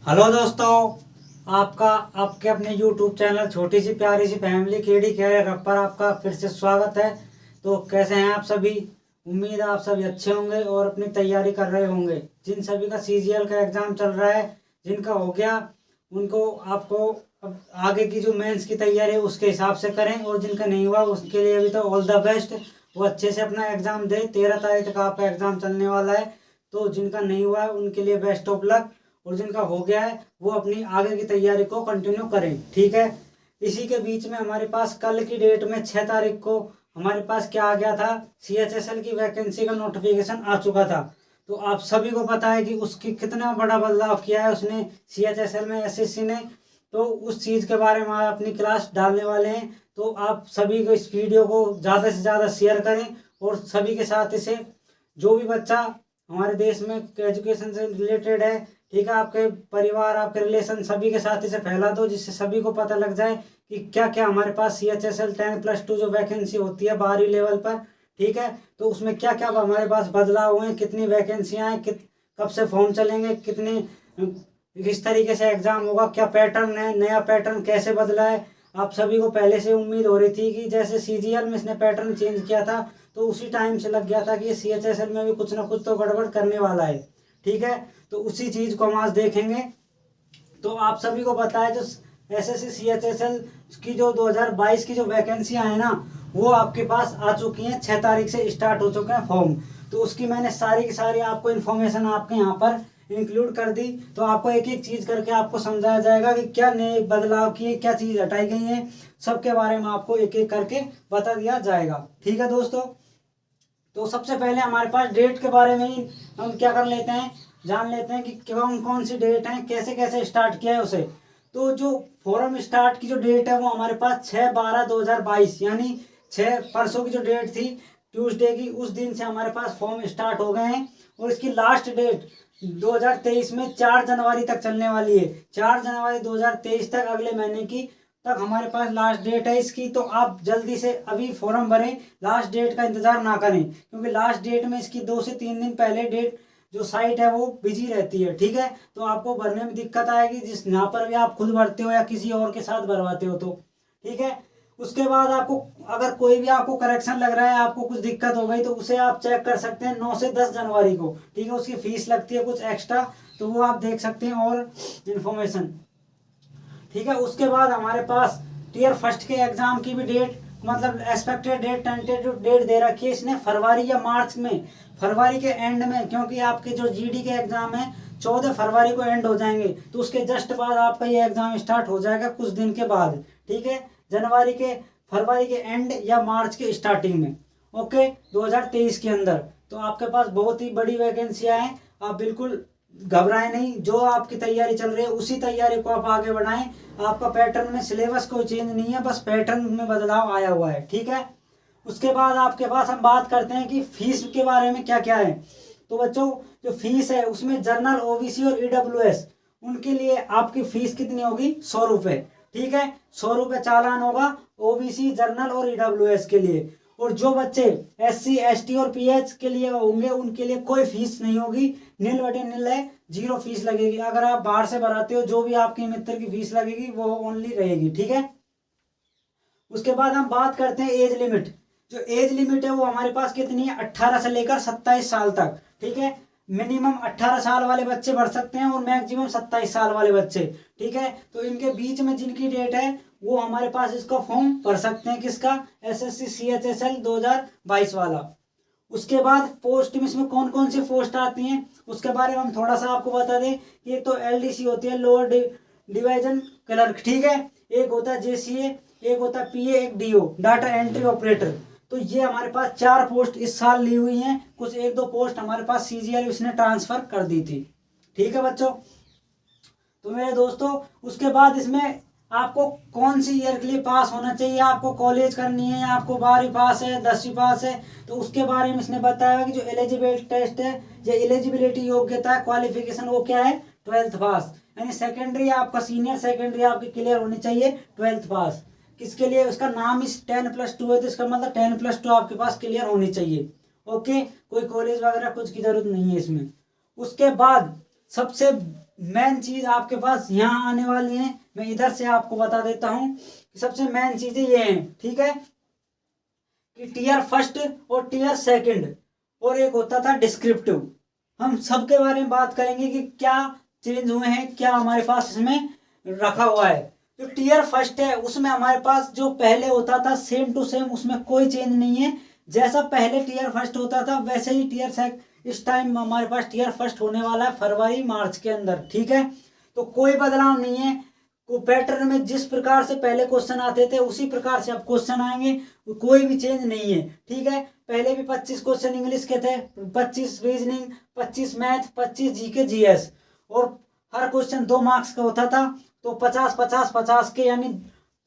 Hello दोस्तों, आपका आपके अपने YouTube चैनल छोटी सी प्यारी सी फैमिली केडी केयर पर आपका फिर से स्वागत है। तो कैसे हैं आप सभी? उम्मीद है आप सभी अच्छे होंगे और अपनी तैयारी कर रहे होंगे। जिन सभी का CGL का एग्ज़ाम चल रहा है, जिनका हो गया, उनको आपको अब आगे की जो मेंस की तैयारी है उसके हिसाब से करें, और जिनका नहीं हुआ उसके लिए अभी तो ऑल द बेस्ट। वो अच्छे से अपना एग्ज़ाम दे। 13 तारीख तक आपका एग्ज़ाम चलने वाला है। तो जिनका नहीं हुआ है उनके लिए बेस्ट ऑफ लक, और जिनका हो गया है वो अपनी आगे की तैयारी को कंटिन्यू करें। ठीक है। इसी के बीच में हमारे पास कल की डेट में 6 तारीख को हमारे पास क्या आ गया था, CHSL की वैकेंसी का नोटिफिकेशन आ चुका था। तो आप सभी को पता है कि उसकी कितना बड़ा बदलाव किया है उसने CHSL में, SSC ने। तो उस चीज़ के बारे में आप अपनी क्लास डालने वाले हैं। तो आप सभी को इस वीडियो को ज़्यादा से ज़्यादा शेयर करें, और सभी के साथ इसे, जो भी बच्चा हमारे देश में एजुकेशन से रिलेटेड है, ठीक है, आपके परिवार, आपके रिलेशन, सभी के साथ इसे फैला दो, जिससे सभी को पता लग जाए कि क्या क्या हमारे पास CHSL 10+2 जो वैकेंसी होती है 12वीं लेवल पर, ठीक है, तो उसमें क्या क्या हमारे पास बदलाव हुए हैं, कितनी वैकेंसियाँ हैं, कब से फॉर्म चलेंगे, कितने किस तरीके से एग्ज़ाम होगा, क्या पैटर्न है, नया पैटर्न कैसे बदला है। आप सभी को पहले से उम्मीद हो रही थी कि जैसे CGL में इसने पैटर्न चेंज किया था, तो उसी टाइम से लग गया था कि ये CHSL में भी कुछ ना कुछ तो गड़बड़ करने वाला है। ठीक है, तो उसी चीज़ को हम आज देखेंगे। तो आप सभी को पता है जो SSC CHSL की जो 2022 की जो वैकेंसियाँ हैं ना, वो आपके पास आ चुकी हैं। 6 तारीख से स्टार्ट हो चुके हैं फॉर्म। तो उसकी मैंने सारी की सारी आपको इन्फॉर्मेशन आपके यहाँ पर इंक्लूड कर दी। तो आपको एक एक चीज़ करके आपको समझाया जाएगा कि क्या नए बदलाव किए, क्या चीज़ हटाई गई है, सबके बारे में आपको एक एक करके बता दिया जाएगा। ठीक है दोस्तों, तो सबसे पहले हमारे पास डेट के बारे में ही हम क्या कर लेते हैं, जान लेते हैं कि कौन कौन सी डेट है, कैसे कैसे स्टार्ट किया है उसे। तो जो फॉर्म स्टार्ट की जो डेट है वो हमारे पास 6/12/2022, यानी 6 परसों की जो डेट थी, ट्यूसडे की, उस दिन से हमारे पास फॉर्म स्टार्ट हो गए हैं। और इसकी लास्ट डेट 2023 में 4 जनवरी तक चलने वाली है। 4 जनवरी 2023 तक, अगले महीने की तक हमारे पास लास्ट डेट है इसकी। तो आप जल्दी से अभी फॉर्म भरें, लास्ट डेट का इंतज़ार ना करें, क्योंकि लास्ट डेट में इसकी 2 से 3 दिन पहले डेट जो साइट है वो बिजी रहती है। ठीक है, तो आपको भरने में दिक्कत आएगी, जिस यहाँ पर भी आप खुद भरते हो या किसी और के साथ भरवाते हो तो। ठीक है, उसके बाद आपको अगर कोई भी आपको करेक्शन लग रहा है, आपको कुछ दिक्कत हो गई, तो उसे आप चेक कर सकते हैं 9 से 10 जनवरी को। ठीक है, उसकी फीस लगती है कुछ एक्स्ट्रा, तो वो आप देख सकते हैं और इन्फॉर्मेशन। ठीक है, उसके बाद हमारे पास टियर फर्स्ट के एग्जाम की भी डेट, मतलब एक्सपेक्टेड डेट, टेंटेटिव डेट दे रखी है इसने फरवरी या मार्च में, फरवरी के एंड में, क्योंकि आपके जो GD के एग्जाम है 14 फरवरी को एंड हो जाएंगे। तो उसके जस्ट बाद आपका ये एग्जाम स्टार्ट हो जाएगा कुछ दिन के बाद। ठीक है, फरवरी के एंड या मार्च के स्टार्टिंग में, ओके, 2023 के अंदर। तो आपके पास बहुत ही बड़ी वैकेंसियाँ हैं। आप बिल्कुल घबराएं नहीं, जो आपकी तैयारी चल रही है उसी तैयारी को आप आगे बढ़ाएं। आपका पैटर्न में सिलेबस कोई चेंज नहीं है, बस पैटर्न में बदलाव आया हुआ है। ठीक है, उसके बाद आपके पास हम बात करते हैं कि फीस के बारे में क्या क्या है। तो बच्चों, जो फीस है उसमें जनरल, OBC और EWS, उनके लिए आपकी फीस कितनी होगी? 100 रुपये। ठीक है, 100 रुपये चालान होगा OBC, जनरल और EWS के लिए। और जो बच्चे SC ST और PH के लिए होंगे उनके लिए कोई फीस नहीं होगी, नील बटे नील है, 0 फीस लगेगी। अगर आप बाहर से भराते हो, जो भी आपके मित्र की फीस लगेगी वो ओनली रहेगी। ठीक है, उसके बाद हम बात करते हैं एज लिमिट। जो एज लिमिट है वो हमारे पास कितनी है? 18 से लेकर 27 साल तक। ठीक है, मिनिमम 18 साल वाले बच्चे भर सकते हैं और मैक्सिमम 27 साल वाले बच्चे। ठीक है, तो इनके बीच में जिनकी डेट है वो हमारे पास इसका फॉर्म भर सकते हैं। किसका? SSC CHSL 2022 वाला। उसके बाद पोस्ट में इसमें कौन कौन सी पोस्ट आती हैं उसके बारे में हम थोड़ा सा आपको बता दें कि एक तो LDC होती है, लोअर डिवीजन क्लर्क। ठीक है, एक होता है JCA, एक होता है PA, एक DO, डाटा एंट्री ऑपरेटर। तो ये हमारे पास 4 पोस्ट इस साल ली हुई हैं। कुछ 1-2 पोस्ट हमारे पास CGL इसने ट्रांसफर कर दी थी। ठीक है बच्चों, तो मेरे दोस्तों, उसके बाद इसमें आपको कौन सी ईयर के लिए पास होना चाहिए, आपको कॉलेज करनी है या आपको 12वीं पास है, 10वीं पास है, तो उसके बारे में इसने बताया कि जो एलिजिबिलिटी टेस्ट है, जो एलिजिबिलिटी योग्यता है, क्वालिफिकेशन, वो क्या है? 12th पास। यानी सेकेंडरी आपका, सीनियर सेकेंडरी आपकी क्लियर होनी चाहिए, 12th पास। किसके लिए? उसका नाम इस 10+2 है, तो इसका मतलब 10+2 आपके पास क्लियर होनी चाहिए। ओके, कोई कॉलेज वगैरह कुछ की जरूरत नहीं है इसमें। उसके बाद सबसे मेन चीज आपके पास यहाँ आने वाली है। मैं इधर से आपको बता देता हूँ कि सबसे मेन चीजें ये हैं, ठीक है, कि टीयर फर्स्ट और टीयर सेकंड और एक होता था डिस्क्रिप्टिव। हम सबके बारे में बात करेंगे कि क्या चेंज हुए हैं, क्या हमारे पास इसमें रखा हुआ है। जो टीयर फर्स्ट है उसमें हमारे पास जो पहले होता था सेम टू सेम, उसमें कोई चेंज नहीं है। जैसा पहले टीयर फर्स्ट होता था वैसे ही टीयर सेक इस टाइम हमारे पास टीयर फर्स्ट होने वाला है फरवरी मार्च के अंदर, ठीक है। तो कोई बदलाव नहीं है। को पैटर्न में जिस प्रकार से पहले क्वेश्चन आते थे उसी प्रकार से अब क्वेश्चन आएंगे, कोई भी चेंज नहीं है, ठीक है। पहले भी 25 क्वेश्चन इंग्लिश के थे, 25 रीजनिंग, 25 मैथ, 25 जीके जीएस, और हर क्वेश्चन 2 मार्क्स का होता था। तो 50 के यानी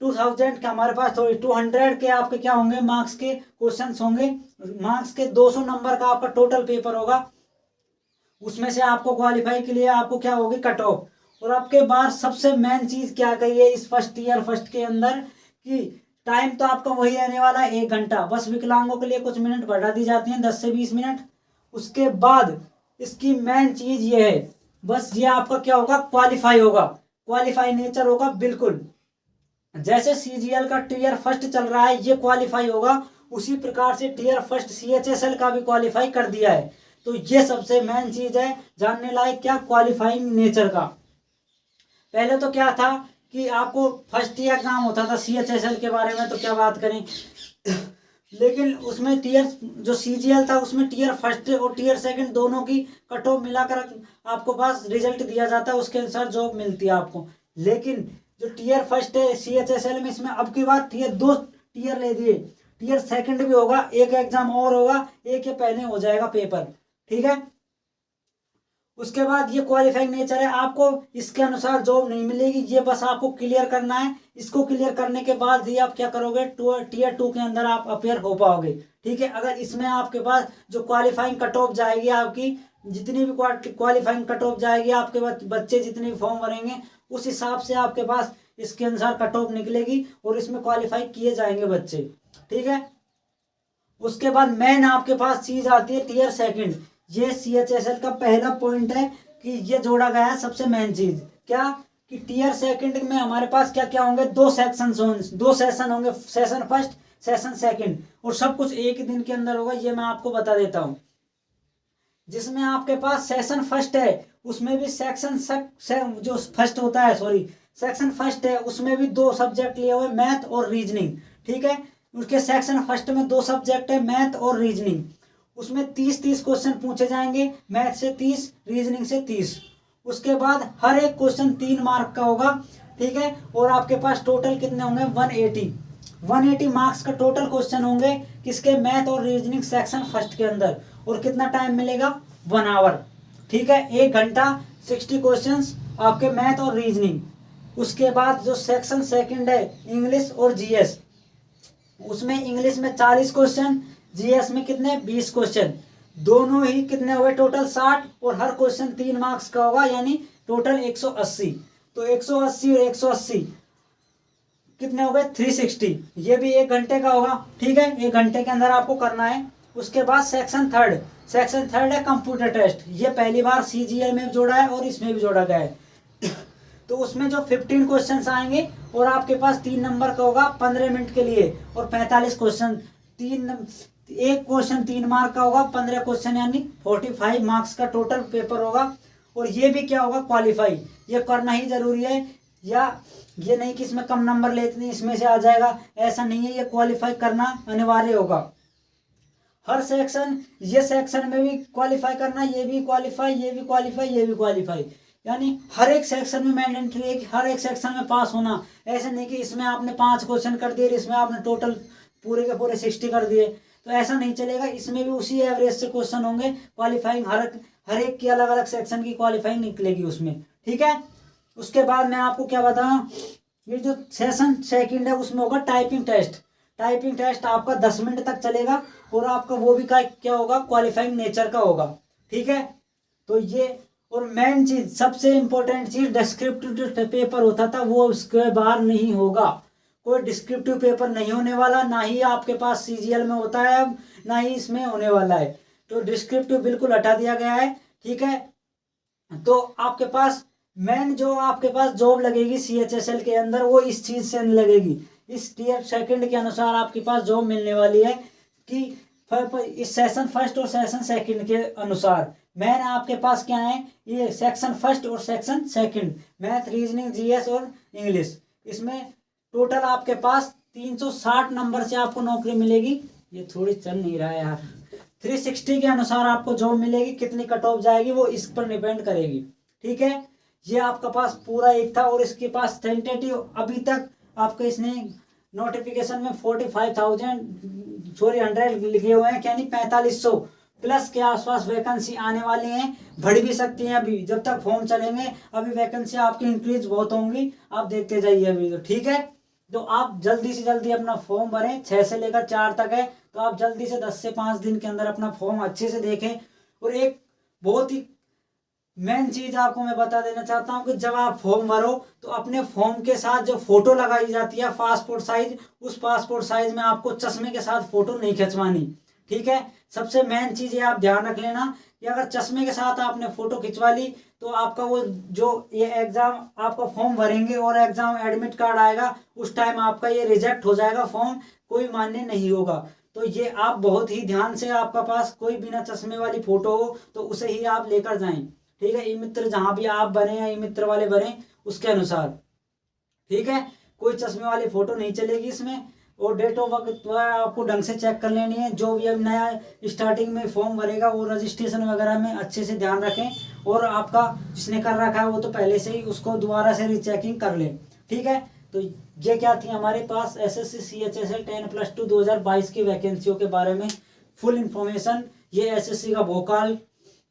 2000 के हमारे पास थोड़ी 200 के आपके क्या होंगे मार्क्स के क्वेश्चन होंगे। मार्क्स के 200 नंबर का आपका टोटल पेपर होगा। उसमें से आपको क्वालिफाई के लिए आपको क्या होगी कट ऑफ। और आपके बाद सबसे मेन चीज क्या कही है इस फर्स्ट ईयर फर्स्ट के अंदर कि टाइम तो आपका वही रहने वाला है 1 घंटा, बस विकलांगों के लिए कुछ मिनट बढ़ा दी जाती हैं 10 से 20 मिनट। उसके बाद इसकी मेन चीज ये है, बस ये आपका क्या होगा क्वालिफाई होगा, क्वालिफाई नेचर होगा बिल्कुल। जैसे सीजीएल का टीयर फर्स्ट चल रहा है ये क्वालिफाई होगा, उसी प्रकार से टीयर फर्स्ट सीएचएसएल का भी क्वालिफाई कर दिया है। तो ये सबसे मेन चीज है जानने लायक, क्या क्वालिफाइंग नेचर का। पहले तो क्या था कि आपको फर्स्ट ईयर एग्जाम होता था सीएचएसएल के बारे में तो क्या बात करें लेकिन उसमें टीयर जो सीजीएल था उसमें टीयर फर्स्ट और टीयर सेकंड दोनों की कट ऑफ मिलाकर आपको पास रिजल्ट दिया जाता है, उसके अनुसार जॉब मिलती है आपको। लेकिन जो टीयर फर्स्ट है सीएचएसएल में इसमें अब की बार टीयर 2 टीयर ले दिए, टीयर सेकंड भी होगा, एक एग्जाम और होगा, एक के पहले हो जाएगा पेपर, ठीक है। उसके बाद ये क्वालिफाइंग नेचर है, आपको इसके अनुसार जॉब नहीं मिलेगी, ये बस आपको क्लियर करना है। इसको क्लियर करने के बाद ही आप क्या करोगे टीयर 2 के अंदर आप अपेयर हो पाओगे, ठीक है। अगर इसमें आपके पास जो क्वालिफाइंग कट ऑफ जाएगी आपकी, जितनी भी क्वालिफाइंग कट ऑफ जाएगी आपके बच्चे जितने भी फॉर्म भरेंगे उस हिसाब से आपके पास इसके अनुसार कट ऑफ निकलेगी और इसमें क्वालिफाई किए जाएंगे बच्चे, ठीक है। उसके बाद मेन आपके पास चीज आती है टीयर सेकंड। ये सीएचएसएल का पहला पॉइंट है कि ये जोड़ा गया है सबसे मेन चीज, क्या कि टीयर सेकंड में हमारे पास क्या क्या होंगे 2 सेक्शन होंगे, 2 सेशन होंगे, सेशन फर्स्ट सेशन सेकंड, और सब कुछ एक ही दिन के अंदर होगा, ये मैं आपको बता देता हूँ। जिसमें आपके पास सेशन फर्स्ट है उसमें भी जो फर्स्ट होता है सेक्शन फर्स्ट है उसमें भी 2 सब्जेक्ट लिए हुए मैथ और रीजनिंग, ठीक है। उसके सेक्शन फर्स्ट में 2 सब्जेक्ट है मैथ और रीजनिंग, उसमें 30-30 क्वेश्चन पूछे जाएंगे, मैथ से 30, रीजनिंग से 30। उसके बाद हर एक क्वेश्चन 3 मार्क का होगा, ठीक है। और आपके पास टोटल कितने होंगे 180 मार्क्स का टोटल क्वेश्चन होंगे किसके मैथ और रीजनिंग सेक्शन फर्स्ट के अंदर। और कितना टाइम मिलेगा 1 आवर, ठीक है, 1 घंटा 60 क्वेश्चन आपके मैथ और रीजनिंग। उसके बाद जो सेक्शन सेकंड है इंग्लिश और जीएस, उसमें इंग्लिश में 40 क्वेश्चन, जीएस में कितने 20 क्वेश्चन, दोनों ही कितने हुए टोटल 60, और हर क्वेश्चन 3 मार्क्स का होगा यानी टोटल 180। तो 180 और 180 कितने हो गए 360, ये भी 1 घंटे का होगा, ठीक है, 1 घंटे के अंदर आपको करना है। उसके बाद सेक्शन थर्ड है कंप्यूटर टेस्ट, ये पहली बार सीजीएल में जोड़ा है और इसमें भी जोड़ा गया है तो उसमें जो 15 क्वेश्चंस आएंगे और आपके पास 3 नंबर का होगा 15 मिनट के लिए, और 45 क्वेश्चन, एक क्वेश्चन 3 मार्क का होगा, 15 क्वेश्चन यानी 45 मार्क्स का टोटल पेपर होगा। और ये भी क्या होगा क्वालिफाई, ये करना ही जरूरी है, या ये नहीं कि इसमें कम नंबर लेते हैं इसमें से आ जाएगा, ऐसा नहीं है, ये क्वालिफाई करना अनिवार्य होगा। हर सेक्शन, ये सेक्शन में भी क्वालिफाई करना, ये भी क्वालिफाई, ये भी क्वालिफाई, ये भी क्वालिफाई, यानी हर एक सेक्शन में मैंडेटरी है कि हर एक सेक्शन में पास होना। ऐसा नहीं कि इसमें आपने 5 क्वेश्चन कर दिए, इसमें आपने टोटल पूरे के पूरे 60 कर दिए, तो ऐसा नहीं चलेगा। इसमें भी उसी एवरेज से क्वेश्चन होंगे, क्वालिफाइंग हर एक की अलग अलग सेक्शन की क्वालिफाइंग निकलेगी उसमें, ठीक है। उसके बाद मैं आपको क्या बताऊं, ये जो सेशन सेकंड है उसमें होगा टाइपिंग टेस्ट आपका 10 मिनट तक चलेगा, और आपका वो भी क्या होगा क्वालिफाइंग नेचर का होगा, ठीक है। तो ये, और मेन चीज सबसे इंपॉर्टेंट चीज डिस्क्रिप्टिव पेपर होता था वो उसके बाहर नहीं होगा, कोई डिस्क्रिप्टिव पेपर नहीं होने वाला, ना ही आपके पास सीजीएल में होता है अब, ना ही इसमें होने वाला है। तो डिस्क्रिप्टिव बिल्कुल हटा दिया गया है, ठीक है। तो आपके पास मेन जो आपके पास जॉब लगेगी CHSL के अंदर वो इस चीज से लगेगी। इस टीयर सेकंड के अनुसार आपके पास जॉब मिलने वाली है कि इस सेशन फर्स्ट और सेशन सेकंड के अनुसार। मेन आपके पास क्या है, ये सेक्शन फर्स्ट और section second, math, reasoning, GS और इंग्लिश। इसमें टोटल आपके पास 360 नंबर से आपको नौकरी मिलेगी। ये थोड़ी चल नहीं रहा है यार। 360 के अनुसार आपको जॉब मिलेगी। कितनी कट ऑफ जाएगी वो इस पर डिपेंड करेगी। ठीक है, ये आपका पास पूरा एक था और इसके पास टेंटेटिव अभी तक आपके इसने नोटिफिकेशन में 100 लिखे हुए हैं, यानी 4500 प्लस के आसपास वैकेंसी आने वाली हैं। बढ़ भी सकती हैं अभी, जब तक फॉर्म चलेंगे अभी वैकेंसी आपकी इंक्रीज बहुत होंगी, आप देखते जाइए अभी। तो ठीक है, तो आप जल्दी से जल्दी अपना फॉर्म भरें। 6 से लेकर 4 तक है, तो आप जल्दी से 10 से 5 दिन के अंदर अपना फॉर्म अच्छे से देखें। और एक बहुत ही मेन चीज आपको मैं बता देना चाहता हूं कि जब आप फॉर्म भरो तो अपने फॉर्म के साथ जो फोटो लगाई जाती है पासपोर्ट साइज, उस पासपोर्ट साइज में आपको चश्मे के साथ फोटो नहीं खिंचवानी। ठीक है, सबसे मेन चीज ये आप ध्यान रख लेना कि अगर चश्मे के साथ आपने फोटो खिंचवा ली तो आपका वो जो ये एग्जाम आपका फॉर्म भरेंगे और एग्जाम एडमिट कार्ड आएगा उस टाइम आपका ये रिजेक्ट हो जाएगा, फॉर्म कोई मान्य नहीं होगा। तो ये आप बहुत ही ध्यान से, आपका पास कोई बिना चश्मे वाली फोटो हो तो उसे ही आप लेकर जाएं। ठीक है, ई मित्र जहां भी आप बने या ई मित्र वाले बने उसके अनुसार। ठीक है, कोई चश्मे वाली फोटो नहीं चलेगी इसमें। और डेट ऑफ बर्थ आपको ढंग से चेक कर लेनी है। जो भी अब नया स्टार्टिंग में फॉर्म भरेगा वो रजिस्ट्रेशन वगैरह में अच्छे से ध्यान रखें। और आपका जिसने कर रखा है वो तो पहले से ही उसको दोबारा से रीचेकिंग कर ले। ठीक है, तो ये क्या थी हमारे पास SSC CHSL 10+2 2022 की वैकेंसियों के बारे में फुल इंफॉर्मेशन। ये SSC का भोकाल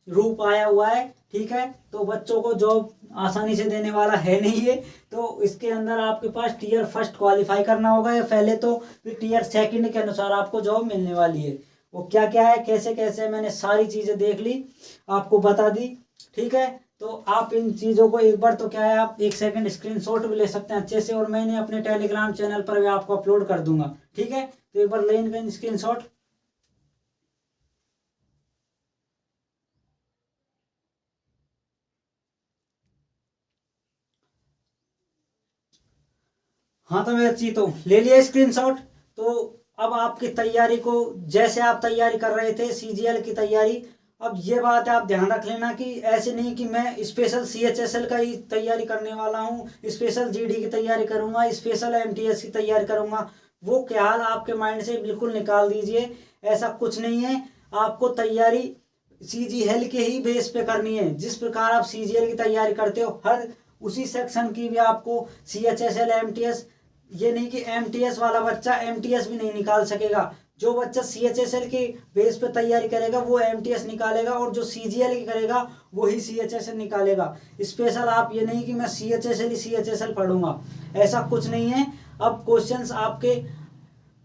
रूप आया हुआ है। ठीक है, तो बच्चों को जॉब आसानी से देने वाला है नहीं है। तो इसके अंदर आपके पास टीयर फर्स्ट क्वालिफाई करना होगा या पहले, तो फिर टीयर सेकंड के अनुसार आपको जॉब मिलने वाली है। वो क्या क्या है, कैसे कैसे, मैंने सारी चीज़ें देख ली, आपको बता दी। ठीक है, तो आप इन चीज़ों को एक बार तो क्या है, आप 1 सेकंड स्क्रीनशॉट भी ले सकते हैं अच्छे से, और मैंने अपने टेलीग्राम चैनल पर भी आपको अपलोड कर दूंगा। ठीक है, तो एक बार ले इनका स्क्रीनशॉट। हाँ, तो मेरा ची तो ले लिया स्क्रीनशॉट। तो अब आपकी तैयारी को, जैसे आप तैयारी कर रहे थे CGL की तैयारी, अब ये बात है आप ध्यान रख लेना कि ऐसे नहीं कि मैं स्पेशल CHSL का ही तैयारी करने वाला हूँ, स्पेशल GD की तैयारी करूँगा, स्पेशल MTS की तैयारी करूँगा। वो ख्याल आपके माइंड से बिल्कुल निकाल दीजिए। ऐसा कुछ नहीं है। आपको तैयारी CGL के ही बेस पे करनी है। जिस प्रकार आप CGL की तैयारी करते हो, हर उसी सेक्शन की भी आपको CHSL MTS, ये नहीं कि MTS वाला बच्चा MTS भी नहीं निकाल सकेगा। जो बच्चा CHSL के बेस पे तैयारी करेगा वो MTS निकालेगा, और जो CGL की करेगा वही CHSL निकालेगा। स्पेशल आप ये नहीं कि मैं CHSL ही CHSL पढ़ूंगा, ऐसा कुछ नहीं है। अब क्वेश्चंस आपके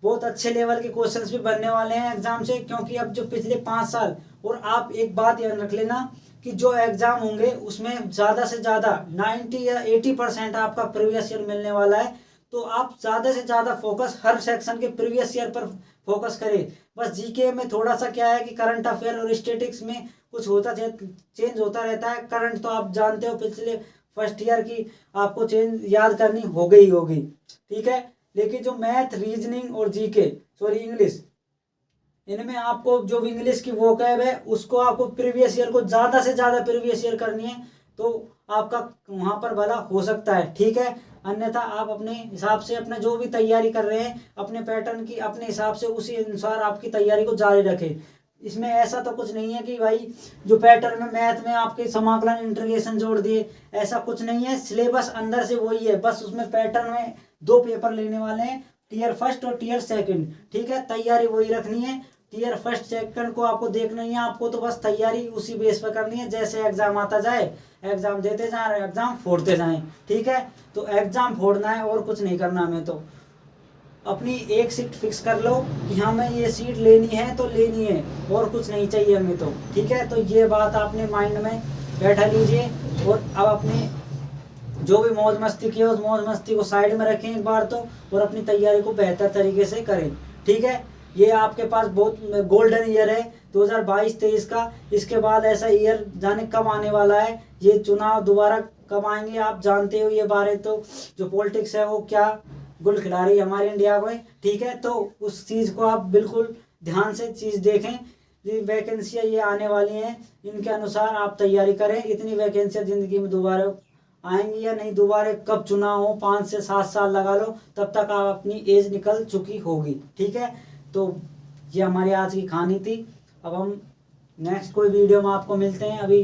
बहुत अच्छे लेवल के क्वेश्चंस भी बनने वाले हैं एग्जाम से, क्योंकि अब जो पिछले 5 साल, और आप एक बात याद रख लेना कि जो एग्जाम होंगे उसमें ज़्यादा से ज़्यादा 90 या 80% आपका प्रीवियस ईयर मिलने वाला है। तो आप ज़्यादा से ज़्यादा फोकस हर सेक्शन के प्रीवियस ईयर पर फोकस करें। बस जीके में थोड़ा सा क्या है कि करंट अफेयर और स्टेटिक्स में कुछ होता चेंज होता रहता है। करंट तो आप जानते हो पिछले फर्स्ट ईयर की आपको चेंज याद करनी हो गई होगी। ठीक है, लेकिन जो मैथ, रीजनिंग और इंग्लिश, इनमें आपको जो इंग्लिश की वोकैब है उसको आपको प्रीवियस ईयर को ज़्यादा से ज़्यादा प्रीवियस ईयर करनी है, तो आपका वहाँ पर भला हो सकता है। ठीक है, अन्यथा आप अपने हिसाब से अपना जो भी तैयारी कर रहे हैं अपने पैटर्न की, अपने हिसाब से उसी अनुसार आपकी तैयारी को जारी रखें। इसमें ऐसा तो कुछ नहीं है कि भाई जो पैटर्न में मैथ में आपके समाकलन इंटीग्रेशन जोड़ दिए, ऐसा कुछ नहीं है। सिलेबस अंदर से वही है, बस उसमें पैटर्न में 2 पेपर लेने वाले हैं, टीयर फर्स्ट और टीयर सेकंड। ठीक है, तैयारी वही रखनी है। टीयर फर्स्ट सेकंड को आपको देखना ही है, आपको तो बस तैयारी उसी बेस पर करनी है। जैसे एग्जाम आता जाए एग्जाम देते जाए, एग्जाम फोड़ते जाएं। ठीक है, तो एग्जाम फोड़ना है और कुछ नहीं करना। हमें तो अपनी एक सीट फिक्स कर लो कि हाँ मैं ये सीट लेनी है तो लेनी है, और कुछ नहीं चाहिए हमें तो। ठीक है, तो ये बात आपने माइंड में बैठा लीजिए, और अब अपने जो भी मौज मस्ती की है उस मौज मस्ती को साइड में रखें एक बार तो, और अपनी तैयारी को बेहतर तरीके से करें। ठीक है, ये आपके पास बहुत गोल्डन ईयर है 2022-23 का। इसके बाद ऐसा ईयर जाने कब आने वाला है, ये चुनाव दोबारा कब आएंगे आप जानते हो ये बारे, तो जो पॉलिटिक्स है वो क्या गुल खिला रही है हमारे इंडिया में, ठीक है। तो उस चीज़ को आप बिल्कुल ध्यान से चीज़ देखें। ये वैकेंसियाँ ये आने वाली हैं, इनके अनुसार आप तैयारी करें। इतनी वैकेंसियाँ ज़िंदगी में दोबारा आएंगी या नहीं, दोबारा कब चुनाव हो, 5 से 7 साल लगा लो, तब तक आप अपनी एज निकल चुकी होगी, ठीक है। तो ये हमारी आज की कहानी थी। अब हम नेक्स्ट कोई वीडियो में आपको मिलते हैं। अभी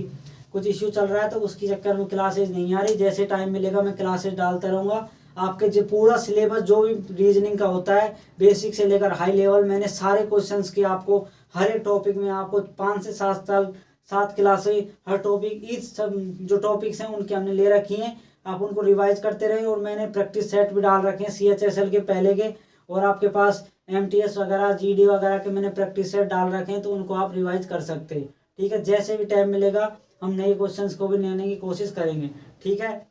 कुछ इश्यू चल रहा है तो उसकी चक्कर में क्लासेज नहीं आ रही, जैसे टाइम मिलेगा मैं क्लासेज डालता रहूँगा। आपके जो पूरा सिलेबस जो भी रीजनिंग का होता है, बेसिक से लेकर हाई लेवल, मैंने सारे क्वेश्चंस की आपको हर एक टॉपिक में आपको 5 से 7 क्लासेज हर टॉपिक, ईच सब जो टॉपिक्स हैं उनके हमने ले रखी हैं। आप उनको रिवाइज करते रहे, और मैंने प्रैक्टिस सेट भी डाल रखे हैं CHSL के पहले के, और आपके पास MTS वगैरह GD वगैरह के मैंने प्रैक्टिस सेट डाल रखे हैं, तो उनको आप रिवाइज कर सकते हैं, ठीक है। जैसे भी टाइम मिलेगा हम नए क्वेश्चंस को भी लेने की कोशिश करेंगे, ठीक है।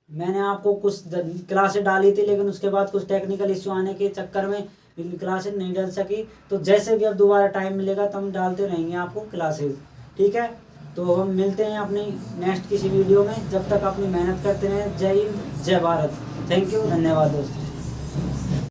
मैंने आपको कुछ क्लासेस डाली थी, लेकिन उसके बाद कुछ टेक्निकल इश्यू आने के चक्कर में क्लासेस नहीं डाल सकी। तो जैसे भी अब दोबारा टाइम मिलेगा तो हम डालते रहेंगे आपको क्लासेस, ठीक है। तो हम मिलते हैं अपनी नेक्स्ट किसी वीडियो में। जब तक अपनी मेहनत करते रहें। जय हिंद, जय भारत। थैंक यू, धन्यवाद दोस्तों।